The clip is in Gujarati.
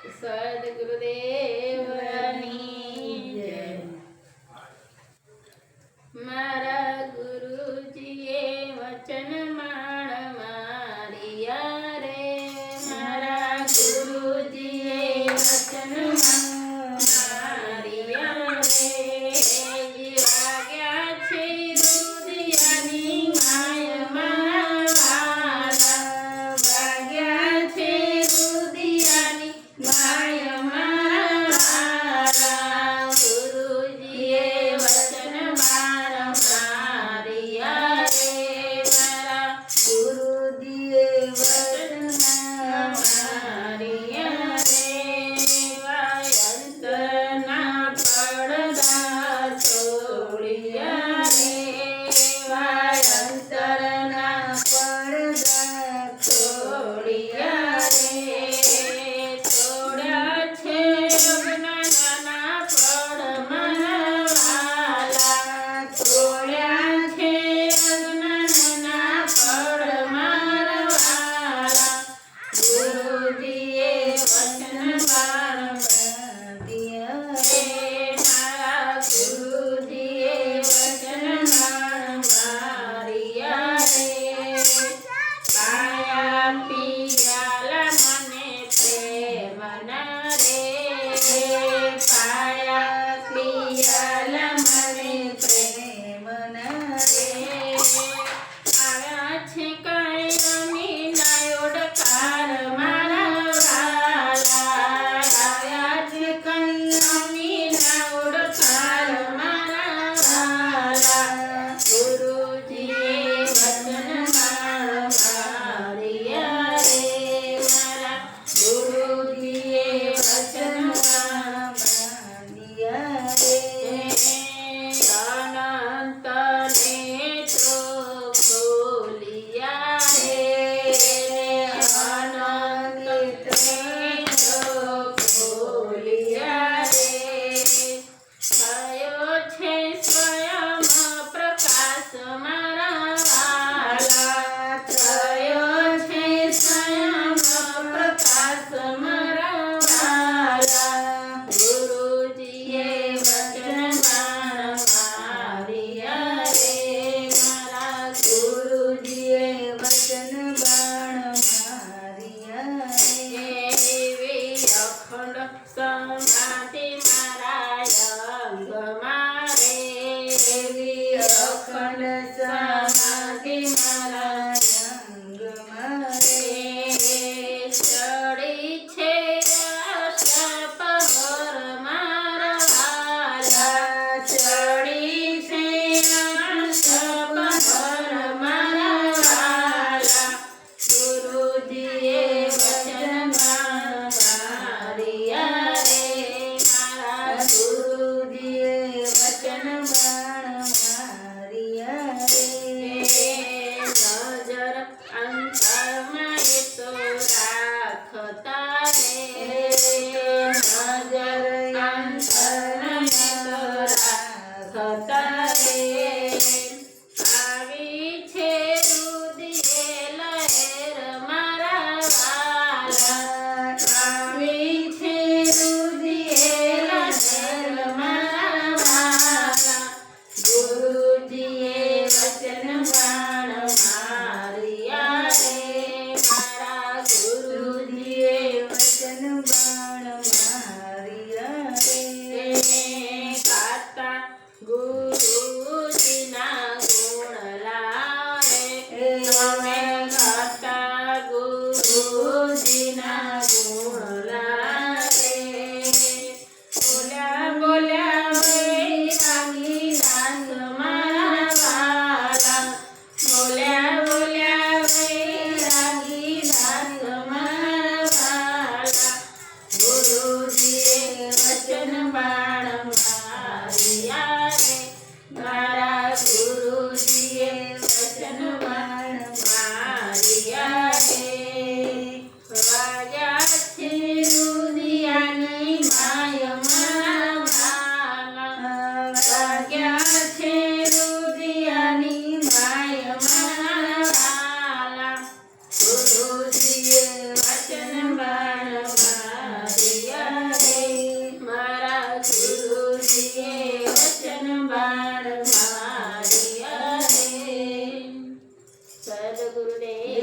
સદગુરુદેવની જય. મારા ગુરુજીએ વચન માણ મારિયા રે. મારા ગુરુજીએ વચન મારિયા રે. વાગ્યા છે રુદિયાની માય મારા. વાગ્યા છે રુદિયાની માય મારા. ગુરુજીએ વચન માણ મારિયા રે. મારા ગુરુજીએ વચન મારિયા રે. અંતરના પડદા તોડ્યા રે. અંતરના પડદા તોડ્યા રે. તોડ્યા છે અજ્ઞાનના પડ મારવાલા. તોડ્યા છે અજ્ઞાનના પડ મારવાલા. ગુરુજીએ વચન માણ મારિયા રે. મારા ગુરુજીએ વચન માણ મારિયા રે. પાયા પિયાલા મને પ્રેમના રે. પાયા પિયાલા મને પ્રેમના રે. આવ્યા છે કાયમી નાયોડકાર મારા વાલા. આવ્યા છે કાયમી નાયોડકાર મારા વાલા. ગુરુજીએ વચન માણ મારિયા રે. મારા ગુરુજીએ વચન માણ મારિયા રે. અનંત નેત્રો ખોલિયા રે. અનંત નેત્રો ખોલિયા રે. થયો છે સ્વયં પ્રકાશ મારા વાલા. થયો છે સ્વયં પ્રકાશ મારા વાલા. ગુરુજીએ વચન માણ મારિયા રે. મારા ગુરુજીએ વચન માણ મારિયા રે. એવી અખંડ સમાધિ મારા અંગમાં રે. એવી અખંડ સમાધિ મારા અંગમાં રે. ચડી છે અષ્ટપહર મારા વાલા. ચડી છે અષ્ટપહર મારા વાલા. ગુરુજીએ વચન માણ મારિયા રે. મારી અરે સદગુરુદેવ